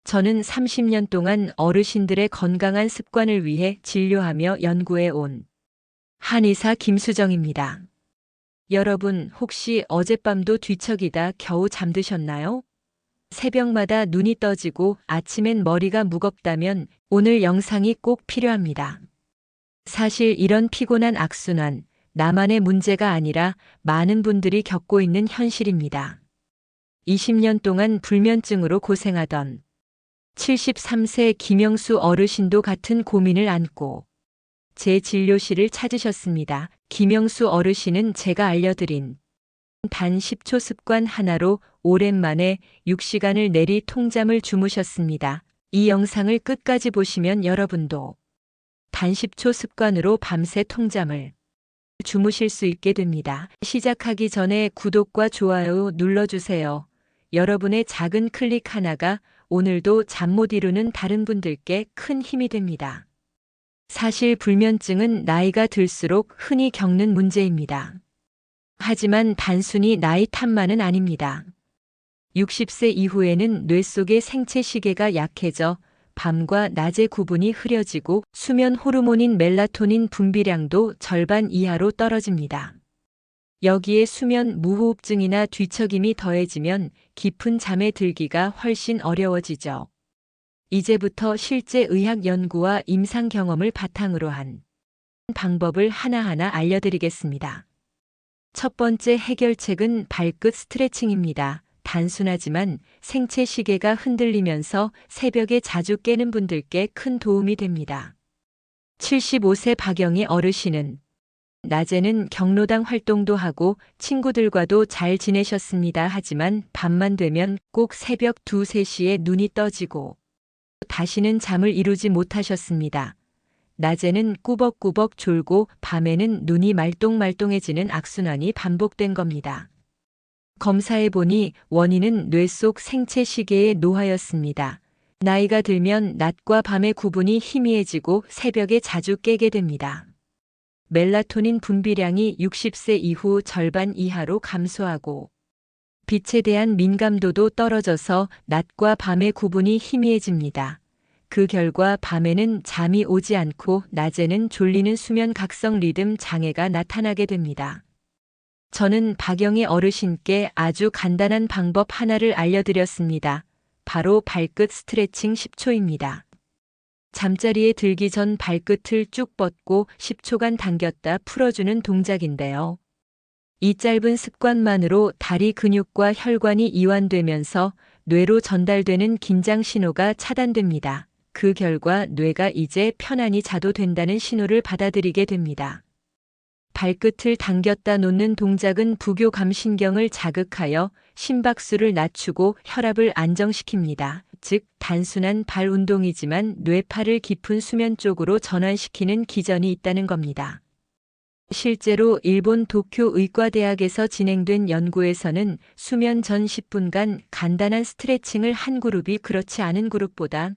저는 30년 동안 어르신들의 건강한 습관을 위해 진료하며 연구해 온 한의사 김수정입니다. 여러분, 혹시 어젯밤도 뒤척이다 겨우 잠드셨나요? 새벽마다 눈이 떠지고 아침엔 머리가 무겁다면 오늘 영상이 꼭 필요합니다. 사실 이런 피곤한 악순환, 나만의 문제가 아니라 많은 분들이 겪고 있는 현실입니다. 20년 동안 불면증으로 고생하던 73세 김영수 어르신도 같은 고민을 안고 제 진료실을 찾으셨습니다. 김영수 어르신은 제가 알려드린 단 10초 습관 하나로 오랜만에 6시간을 내리 통잠을 주무셨습니다. 이 영상을 끝까지 보시면 여러분도 단 10초 습관으로 밤새 통잠을 주무실 수 있게 됩니다. 시작하기 전에 구독과 좋아요 눌러주세요. 여러분의 작은 클릭 하나가 오늘도 잠 못 이루는 다른 분들께 큰 힘이 됩니다. 사실 불면증은 나이가 들수록 흔히 겪는 문제입니다. 하지만 단순히 나이 탓만은 아닙니다. 60세 이후에는 뇌 속의 생체 시계가 약해져 밤과 낮의 구분이 흐려지고 수면 호르몬인 멜라토닌 분비량도 절반 이하로 떨어집니다. 여기에 수면 무호흡증이나 뒤척임이 더해지면 깊은 잠에 들기가 훨씬 어려워지죠. 이제부터 실제 의학 연구와 임상 경험을 바탕으로 한 방법을 하나하나 알려드리겠습니다. 첫 번째 해결책은 발끝 스트레칭입니다. 단순하지만 생체 시계가 흔들리면서 새벽에 자주 깨는 분들께 큰 도움이 됩니다. 75세 박영희 어르신은 낮에는 경로당 활동도 하고 친구들과도 잘 지내셨습니다. 하지만 밤만 되면 꼭 새벽 2, 3시에 눈이 떠지고 다시는 잠을 이루지 못하셨습니다. 낮에는 꾸벅꾸벅 졸고 밤에는 눈이 말똥말똥해지는 악순환이 반복된 겁니다. 검사해보니 원인은 뇌 속 생체 시계의 노화였습니다. 나이가 들면 낮과 밤의 구분이 희미해지고 새벽에 자주 깨게 됩니다. 멜라토닌 분비량이 60세 이후 절반 이하로 감소하고 빛에 대한 민감도도 떨어져서 낮과 밤의 구분이 희미해집니다. 그 결과 밤에는 잠이 오지 않고 낮에는 졸리는 수면 각성 리듬 장애가 나타나게 됩니다. 저는 박영희 어르신께 아주 간단한 방법 하나를 알려드렸습니다. 바로 발끝 스트레칭 10초입니다. 잠자리에 들기 전 발끝을 쭉 뻗고 10초간 당겼다 풀어주는 동작인데요. 이 짧은 습관만으로 다리 근육과 혈관이 이완되면서 뇌로 전달되는 긴장 신호가 차단됩니다. 그 결과 뇌가 이제 편안히 자도 된다는 신호를 받아들이게 됩니다. 발끝을 당겼다 놓는 동작은 부교감신경을 자극하여 심박수를 낮추고 혈압을 안정시킵니다. 즉, 단순한 발 운동이지만 뇌파를 깊은 수면 쪽으로 전환시키는 기전이 있다는 겁니다. 실제로 일본 도쿄 의과대학에서 진행된 연구에서는 수면 전 10분간 간단한 스트레칭을 한 그룹이 그렇지 않은 그룹보다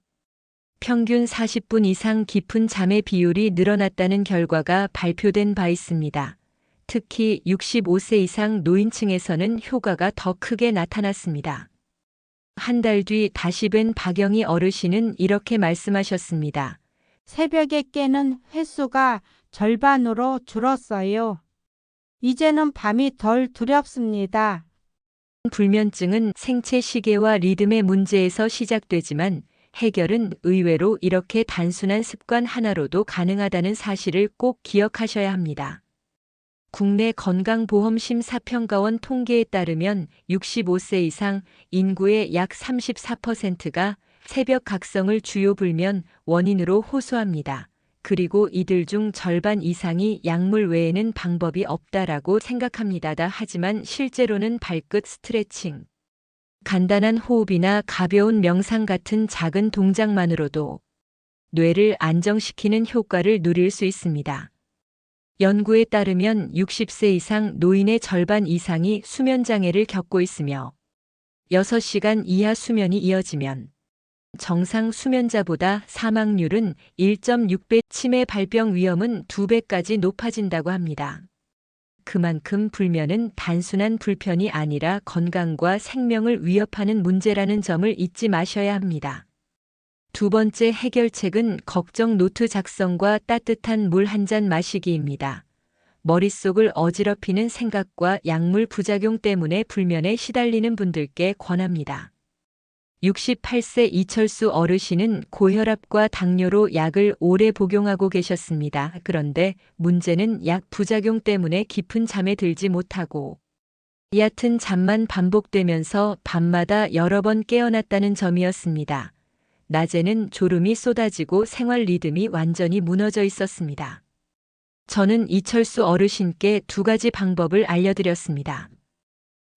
평균 40분 이상 깊은 잠의 비율이 늘어났다는 결과가 발표된 바 있습니다. 특히 65세 이상 노인층에서는 효과가 더 크게 나타났습니다. 한 달 뒤 다시 뵌 박영희 어르신은 이렇게 말씀하셨습니다. 새벽에 깨는 횟수가 절반으로 줄었어요. 이제는 밤이 덜 두렵습니다. 불면증은 생체 시계와 리듬의 문제에서 시작되지만 해결은 의외로 이렇게 단순한 습관 하나로도 가능하다는 사실을 꼭 기억하셔야 합니다. 국내 건강보험심사평가원 통계에 따르면 65세 이상 인구의 약 34%가 새벽 각성을 주요 불면 원인으로 호소합니다. 그리고 이들 중 절반 이상이 약물 외에는 방법이 없다라고 생각합니다. 하지만 실제로는 발끝 스트레칭, 간단한 호흡이나 가벼운 명상 같은 작은 동작만으로도 뇌를 안정시키는 효과를 누릴 수 있습니다. 연구에 따르면 60세 이상 노인의 절반 이상이 수면장애를 겪고 있으며 6시간 이하 수면이 이어지면 정상 수면자보다 사망률은 1.6배, 치매 발병 위험은 2배까지 높아진다고 합니다. 그만큼 불면은 단순한 불편이 아니라 건강과 생명을 위협하는 문제라는 점을 잊지 마셔야 합니다. 두 번째 해결책은 걱정 노트 작성과 따뜻한 물 한 잔 마시기입니다. 머릿속을 어지럽히는 생각과 약물 부작용 때문에 불면에 시달리는 분들께 권합니다. 68세 이철수 어르신은 고혈압과 당뇨로 약을 오래 복용하고 계셨습니다. 그런데 문제는 약 부작용 때문에 깊은 잠에 들지 못하고 얕은 잠만 반복되면서 밤마다 여러 번 깨어났다는 점이었습니다. 낮에는 졸음이 쏟아지고 생활 리듬이 완전히 무너져 있었습니다. 저는 이철수 어르신께 두 가지 방법을 알려드렸습니다.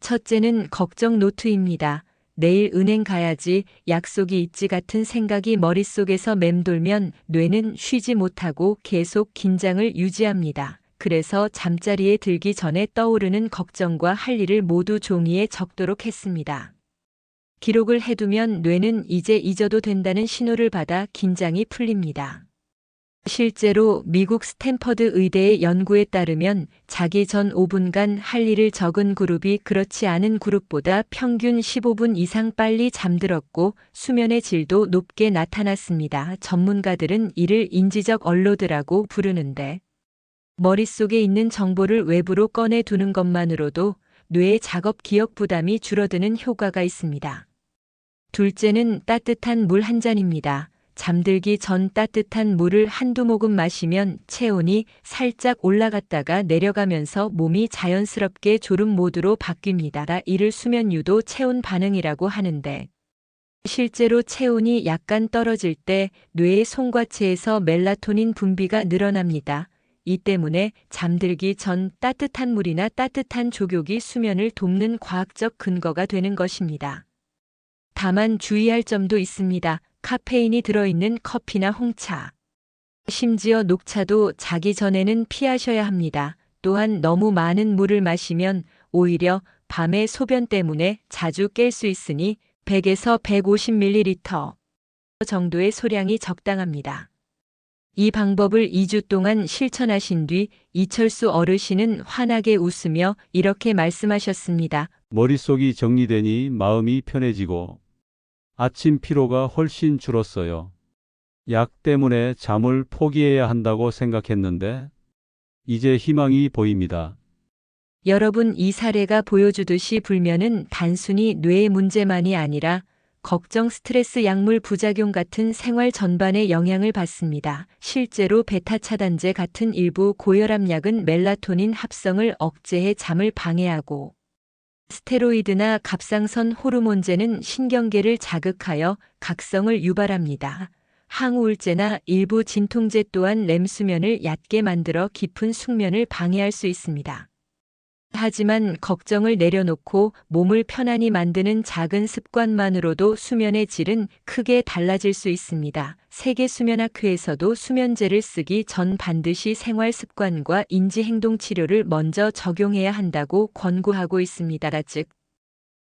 첫째는 걱정 노트입니다. 내일 은행 가야지, 약속이 있지 같은 생각이 머릿속에서 맴돌면 뇌는 쉬지 못하고 계속 긴장을 유지합니다. 그래서 잠자리에 들기 전에 떠오르는 걱정과 할 일을 모두 종이에 적도록 했습니다. 기록을 해두면 뇌는 이제 잊어도 된다는 신호를 받아 긴장이 풀립니다. 실제로 미국 스탠퍼드 의대의 연구에 따르면 자기 전 5분간 할 일을 적은 그룹이 그렇지 않은 그룹보다 평균 15분 이상 빨리 잠들었고 수면의 질도 높게 나타났습니다. 전문가들은 이를 인지적 언로드라고 부르는데 머릿속에 있는 정보를 외부로 꺼내 두는 것만으로도 뇌의 작업 기억 부담이 줄어드는 효과가 있습니다. 둘째는 따뜻한 물 한 잔입니다. 잠들기 전 따뜻한 물을 한두 모금 마시면 체온이 살짝 올라갔다가 내려가면서 몸이 자연스럽게 졸음 모드로 바뀝니다. 이를 수면 유도 체온 반응이라고 하는데 실제로 체온이 약간 떨어질 때 뇌의 송과체에서 멜라토닌 분비가 늘어납니다. 이 때문에 잠들기 전 따뜻한 물이나 따뜻한 족욕이 수면을 돕는 과학적 근거가 되는 것입니다. 다만 주의할 점도 있습니다. 카페인이 들어있는 커피나 홍차, 심지어 녹차도 자기 전에는 피하셔야 합니다. 또한 너무 많은 물을 마시면 오히려 밤에 소변 때문에 자주 깰 수 있으니 100에서 150ml 정도의 소량이 적당합니다. 이 방법을 2주 동안 실천하신 뒤 이철수 어르신은 환하게 웃으며 이렇게 말씀하셨습니다. 머릿속이 정리되니 마음이 편해지고 아침 피로가 훨씬 줄었어요. 약 때문에 잠을 포기해야 한다고 생각했는데 이제 희망이 보입니다. 여러분, 이 사례가 보여주듯이 불면은 단순히 뇌의 문제만이 아니라 걱정, 스트레스, 약물 부작용 같은 생활 전반에 영향을 받습니다. 실제로 베타 차단제 같은 일부 고혈압 약은 멜라토닌 합성을 억제해 잠을 방해하고 스테로이드나 갑상선 호르몬제는 신경계를 자극하여 각성을 유발합니다. 항우울제나 일부 진통제 또한 렘 수면을 얕게 만들어 깊은 숙면을 방해할 수 있습니다. 하지만 걱정을 내려놓고 몸을 편안히 만드는 작은 습관만으로도 수면의 질은 크게 달라질 수 있습니다. 세계수면학회에서도 수면제를 쓰기 전 반드시 생활 습관과 인지행동 치료를 먼저 적용해야 한다고 권고하고 있습니다. 즉,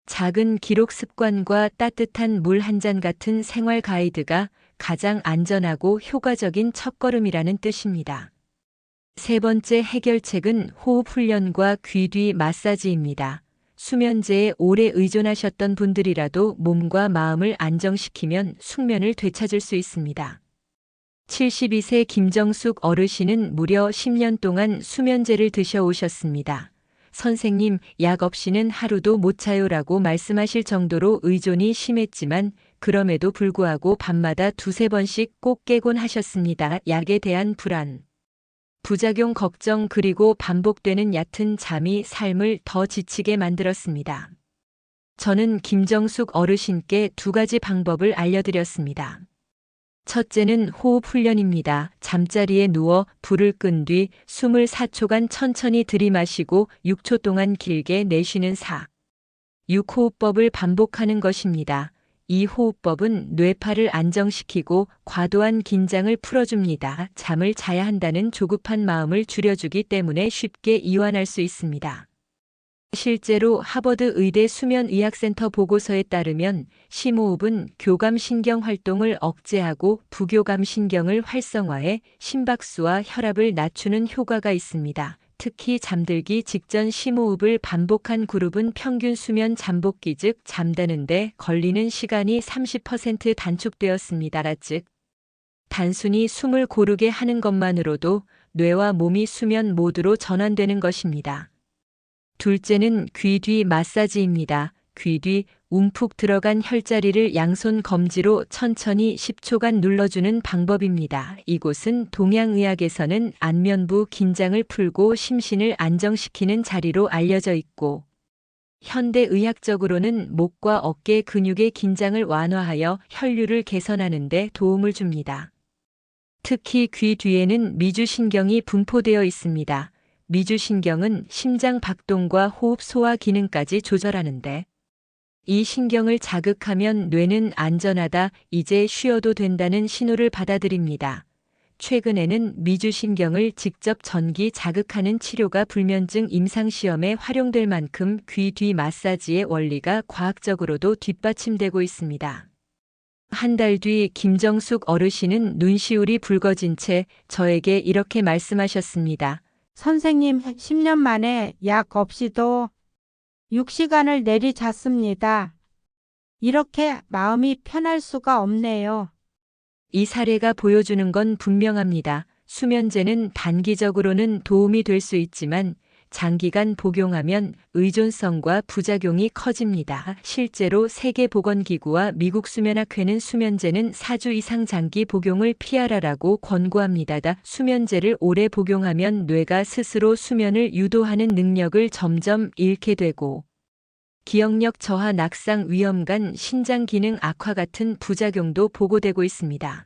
작은 기록 습관과 따뜻한 물 한 잔 같은 생활 가이드가 가장 안전하고 효과적인 첫걸음이라는 뜻입니다. 세 번째 해결책은 호흡 훈련과 귀 뒤 마사지입니다. 수면제에 오래 의존하셨던 분들이라도 몸과 마음을 안정시키면 숙면을 되찾을 수 있습니다. 72세 김정숙 어르신은 무려 10년 동안 수면제를 드셔오셨습니다. 선생님, 약 없이는 하루도 못 자요라고 말씀하실 정도로 의존이 심했지만 그럼에도 불구하고 밤마다 두세 번씩 꼭 깨곤 하셨습니다. 약에 대한 불안, 부작용 걱정 그리고 반복되는 얕은 잠이 삶을 더 지치게 만들었습니다. 저는 김정숙 어르신께 두 가지 방법을 알려드렸습니다. 첫째는 호흡 훈련입니다. 잠자리에 누워 불을 끈 뒤 숨을 4초간 천천히 들이마시고 6초 동안 길게 내쉬는 4-6호흡법을 반복하는 것입니다. 이 호흡법은 뇌파를 안정시키고 과도한 긴장을 풀어줍니다. 잠을 자야 한다는 조급한 마음을 줄여주기 때문에 쉽게 이완할 수 있습니다. 실제로 하버드 의대 수면의학센터 보고서에 따르면 심호흡은 교감신경 활동을 억제하고 부교감신경을 활성화해 심박수와 혈압을 낮추는 효과가 있습니다. 특히 잠들기 직전 심호흡을 반복한 그룹은 평균 수면 잠복기 즉 잠드는데 걸리는 시간이 30% 단축되었습니다. 즉 단순히 숨을 고르게 하는 것만으로도 뇌와 몸이 수면 모드로 전환되는 것입니다. 둘째는 귀 뒤 마사지입니다. 귀 뒤 움푹 들어간 혈자리를 양손 검지로 천천히 10초간 눌러주는 방법입니다. 이곳은 동양의학에서는 안면부 긴장을 풀고 심신을 안정시키는 자리로 알려져 있고, 현대의학적으로는 목과 어깨 근육의 긴장을 완화하여 혈류를 개선하는 데 도움을 줍니다. 특히 귀 뒤에는 미주신경이 분포되어 있습니다. 미주신경은 심장 박동과 호흡 소화 기능까지 조절하는데, 이 신경을 자극하면 뇌는 안전하다, 이제 쉬어도 된다는 신호를 받아들입니다. 최근에는 미주신경을 직접 전기 자극하는 치료가 불면증 임상시험에 활용될 만큼 귀 뒤 마사지의 원리가 과학적으로도 뒷받침되고 있습니다. 한 달 뒤 김정숙 어르신은 눈시울이 붉어진 채 저에게 이렇게 말씀하셨습니다. 선생님, 10년 만에 약 없이도 6시간을 내리잤습니다. 이렇게 마음이 편할 수가 없네요. 이 사례가 보여주는 건 분명합니다. 수면제는 단기적으로는 도움이 될 수 있지만 장기간 복용하면 의존성과 부작용이 커집니다. 실제로 세계보건기구와 미국수면학회는 수면제는 4주 이상 장기 복용을 피하라라고 권고합니다. 수면제를 오래 복용하면 뇌가 스스로 수면을 유도하는 능력을 점점 잃게 되고 기억력 저하, 낙상 위험간, 신장 기능 악화 같은 부작용도 보고되고 있습니다.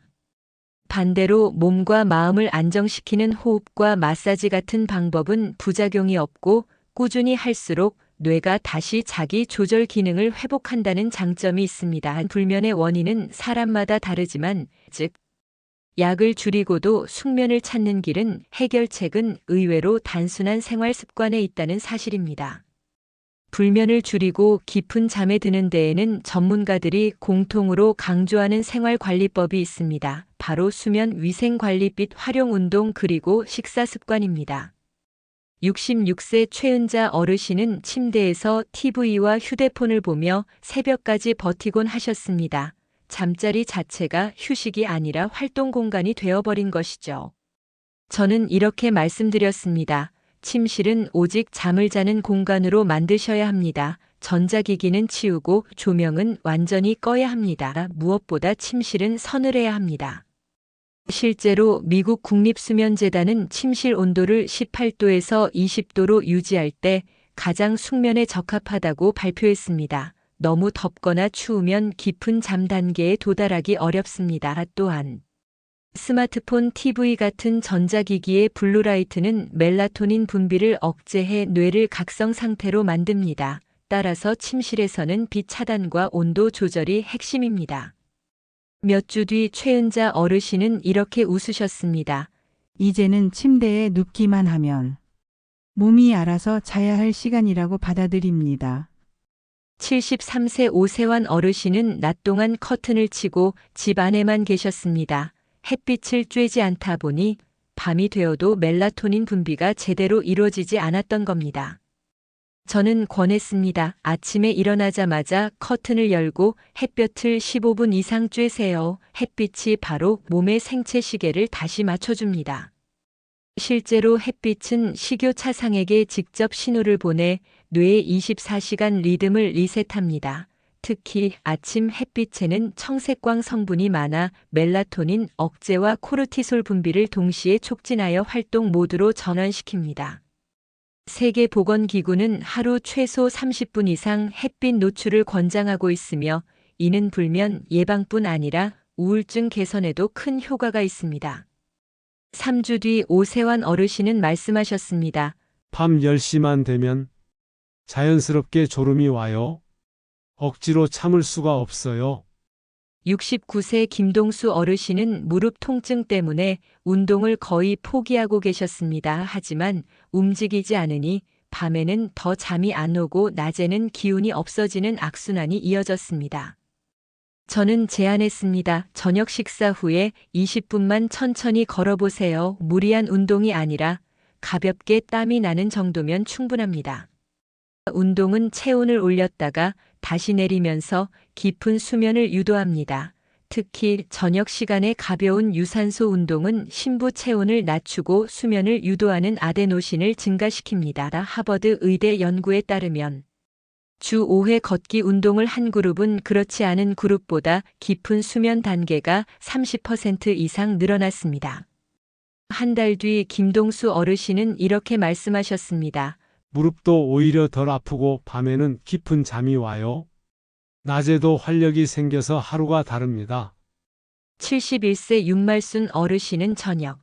반대로 몸과 마음을 안정시키는 호흡과 마사지 같은 방법은 부작용이 없고 꾸준히 할수록 뇌가 다시 자기 조절 기능을 회복한다는 장점이 있습니다. 불면의 원인은 사람마다 다르지만, 즉, 약을 줄이고도 숙면을 찾는 길은 해결책은 의외로 단순한 생활 습관에 있다는 사실입니다. 불면을 줄이고 깊은 잠에 드는 데에는 전문가들이 공통으로 강조하는 생활관리법이 있습니다. 바로 수면 위생관리빛 활용 운동 그리고 식사 습관입니다. 66세 최은자 어르신은 침대에서 TV와 휴대폰을 보며 새벽까지 버티곤 하셨습니다. 잠자리 자체가 휴식이 아니라 활동 공간이 되어버린 것이죠. 저는 이렇게 말씀드렸습니다. 침실은 오직 잠을 자는 공간으로 만드셔야 합니다. 전자기기는 치우고 조명은 완전히 꺼야 합니다. 무엇보다 침실은 서늘해야 합니다. 실제로 미국 국립수면재단은 침실 온도를 18도에서 20도로 유지할 때 가장 숙면에 적합하다고 발표했습니다. 너무 덥거나 추우면 깊은 잠 단계에 도달하기 어렵습니다. 또한 스마트폰, TV 같은 전자기기의 블루라이트는 멜라토닌 분비를 억제해 뇌를 각성 상태로 만듭니다. 따라서 침실에서는 빛 차단과 온도 조절이 핵심입니다. 몇 주 뒤 최은자 어르신은 이렇게 웃으셨습니다. 이제는 침대에 눕기만 하면 몸이 알아서 자야 할 시간이라고 받아들입니다. 73세 오세환 어르신은 낮 동안 커튼을 치고 집 안에만 계셨습니다. 햇빛을 쬐지 않다 보니 밤이 되어도 멜라토닌 분비가 제대로 이루어지지 않았던 겁니다. 저는 권했습니다. 아침에 일어나자마자 커튼을 열고 햇볕을 15분 이상 쬐세요. 햇빛이 바로 몸의 생체 시계를 다시 맞춰줍니다. 실제로 햇빛은 식욕차상에게 직접 신호를 보내 뇌의 24시간 리듬을 리셋합니다. 특히 아침 햇빛에는 청색광 성분이 많아 멜라토닌 억제와 코르티솔 분비를 동시에 촉진하여 활동 모드로 전환시킵니다. 세계보건기구는 하루 최소 30분 이상 햇빛 노출을 권장하고 있으며 이는 불면 예방뿐 아니라 우울증 개선에도 큰 효과가 있습니다. 3주 뒤 오세환 어르신은 말씀하셨습니다. 밤 10시만 되면 자연스럽게 졸음이 와요. 억지로 참을 수가 없어요. 69세 김동수 어르신은 무릎 통증 때문에 운동을 거의 포기하고 계셨습니다. 하지만 움직이지 않으니 밤에는 더 잠이 안 오고 낮에는 기운이 없어지는 악순환이 이어졌습니다. 저는 제안했습니다. 저녁 식사 후에 20분만 천천히 걸어보세요. 무리한 운동이 아니라 가볍게 땀이 나는 정도면 충분합니다. 운동은 체온을 올렸다가 다시 내리면서 깊은 수면을 유도합니다. 특히 저녁 시간에 가벼운 유산소 운동은 심부 체온을 낮추고 수면을 유도하는 아데노신을 증가시킵니다. 하버드 의대 연구에 따르면 주 5회 걷기 운동을 한 그룹은 그렇지 않은 그룹보다 깊은 수면 단계가 30% 이상 늘어났습니다. 한 달 뒤 김동수 어르신은 이렇게 말씀하셨습니다. 무릎도 오히려 덜 아프고 밤에는 깊은 잠이 와요. 낮에도 활력이 생겨서 하루가 다릅니다. 71세 윤말순 어르신은 저녁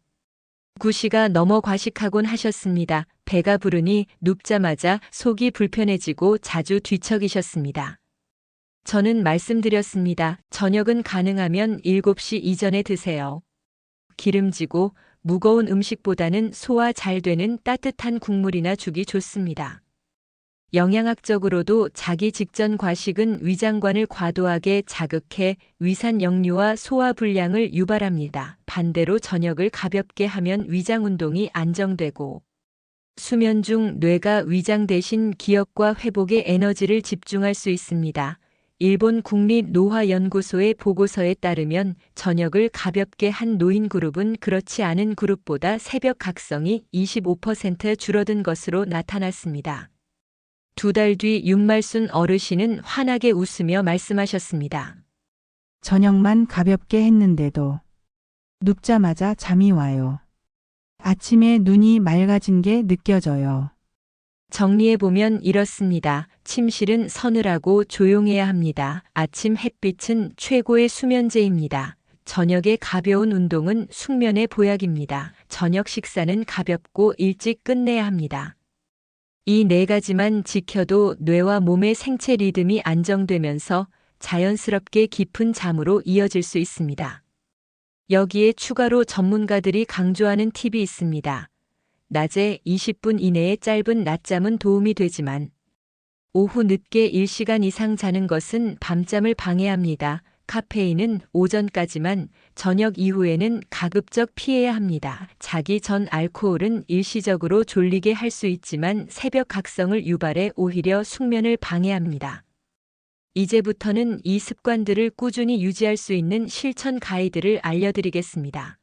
9시가 넘어 과식하곤 하셨습니다. 배가 부르니 눕자마자 속이 불편해지고 자주 뒤척이셨습니다. 저는 말씀드렸습니다. 저녁은 가능하면 7시 이전에 드세요. 기름지고 무거운 음식보다는 소화 잘 되는 따뜻한 국물이나 죽이 좋습니다. 영양학적으로도 자기 직전 과식은 위장관을 과도하게 자극해 위산 역류와 소화 불량을 유발합니다. 반대로 저녁을 가볍게 하면 위장 운동이 안정되고 수면 중 뇌가 위장 대신 기억과 회복에 에너지를 집중할 수 있습니다. 일본 국립노화연구소의 보고서에 따르면 저녁을 가볍게 한 노인 그룹은 그렇지 않은 그룹보다 새벽 각성이 25% 줄어든 것으로 나타났습니다. 2달 뒤 윤말순 어르신은 환하게 웃으며 말씀하셨습니다. 저녁만 가볍게 했는데도 눕자마자 잠이 와요. 아침에 눈이 맑아진 게 느껴져요. 정리해보면 이렇습니다. 침실은 서늘하고 조용해야 합니다. 아침 햇빛은 최고의 수면제입니다. 저녁의 가벼운 운동은 숙면의 보약입니다. 저녁 식사는 가볍고 일찍 끝내야 합니다. 이 4가지만 지켜도 뇌와 몸의 생체 리듬이 안정되면서 자연스럽게 깊은 잠으로 이어질 수 있습니다. 여기에 추가로 전문가들이 강조하는 팁이 있습니다. 낮에 20분 이내의 짧은 낮잠은 도움이 되지만 오후 늦게 1시간 이상 자는 것은 밤잠을 방해합니다. 카페인은 오전까지만, 저녁 이후에는 가급적 피해야 합니다. 자기 전 알코올은 일시적으로 졸리게 할 수 있지만 새벽 각성을 유발해 오히려 숙면을 방해합니다. 이제부터는 이 습관들을 꾸준히 유지할 수 있는 실천 가이드를 알려드리겠습니다.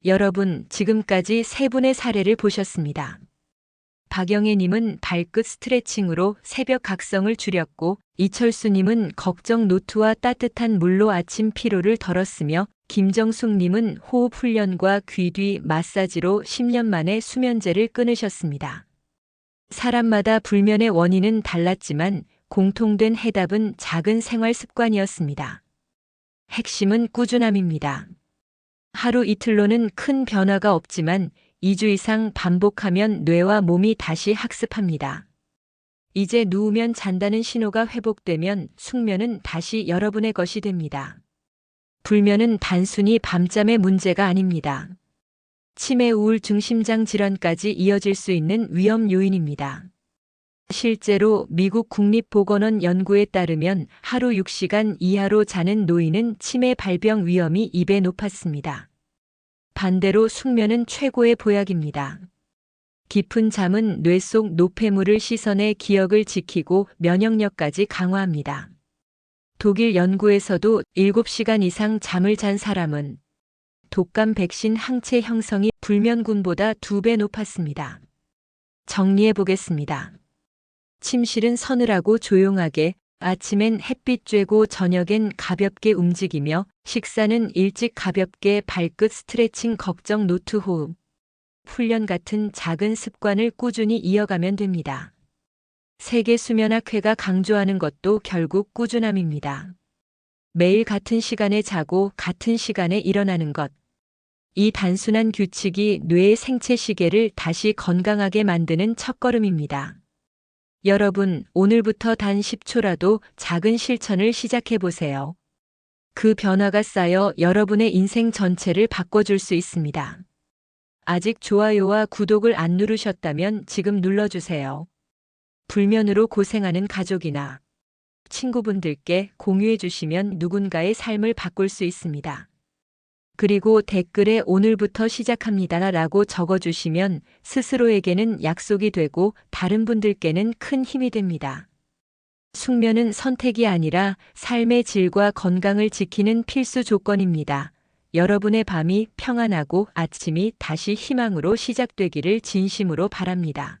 여러분, 지금까지 3분의 사례를 보셨습니다. 박영애님은 발끝 스트레칭으로 새벽 각성을 줄였고, 이철수님은 걱정 노트와 따뜻한 물로 아침 피로를 덜었으며, 김정숙님은 호흡 훈련과 귀 뒤 마사지로 10년 만에 수면제를 끊으셨습니다. 사람마다 불면의 원인은 달랐지만 공통된 해답은 작은 생활 습관이었습니다. 핵심은 꾸준함입니다. 하루 이틀로는 큰 변화가 없지만 2주 이상 반복하면 뇌와 몸이 다시 학습합니다. 이제 누우면 잔다는 신호가 회복되면 숙면은 다시 여러분의 것이 됩니다. 불면은 단순히 밤잠의 문제가 아닙니다. 치매, 우울증, 심장 질환까지 이어질 수 있는 위험 요인입니다. 실제로 미국 국립보건원 연구에 따르면 하루 6시간 이하로 자는 노인은 치매 발병 위험이 2배 높았습니다. 반대로 숙면은 최고의 보약입니다. 깊은 잠은 뇌 속 노폐물을 씻어내 기억을 지키고 면역력까지 강화합니다. 독일 연구에서도 7시간 이상 잠을 잔 사람은 독감 백신 항체 형성이 불면군보다 2배 높았습니다. 정리해 보겠습니다. 침실은 서늘하고 조용하게, 아침엔 햇빛 쬐고 저녁엔 가볍게 움직이며, 식사는 일찍 가볍게 발끝 스트레칭, 걱정 노트, 호흡 훈련 같은 작은 습관을 꾸준히 이어가면 됩니다. 세계 수면학회가 강조하는 것도 결국 꾸준함입니다. 매일 같은 시간에 자고 같은 시간에 일어나는 것. 이 단순한 규칙이 뇌의 생체 시계를 다시 건강하게 만드는 첫걸음입니다. 여러분, 오늘부터 단 10초라도 작은 실천을 시작해 보세요. 그 변화가 쌓여 여러분의 인생 전체를 바꿔줄 수 있습니다. 아직 좋아요와 구독을 안 누르셨다면 지금 눌러주세요. 불면으로 고생하는 가족이나 친구분들께 공유해 주시면 누군가의 삶을 바꿀 수 있습니다. 그리고 댓글에 오늘부터 시작합니다 라고 적어주시면 스스로에게는 약속이 되고 다른 분들께는 큰 힘이 됩니다. 숙면은 선택이 아니라 삶의 질과 건강을 지키는 필수 조건입니다. 여러분의 밤이 평안하고 아침이 다시 희망으로 시작되기를 진심으로 바랍니다.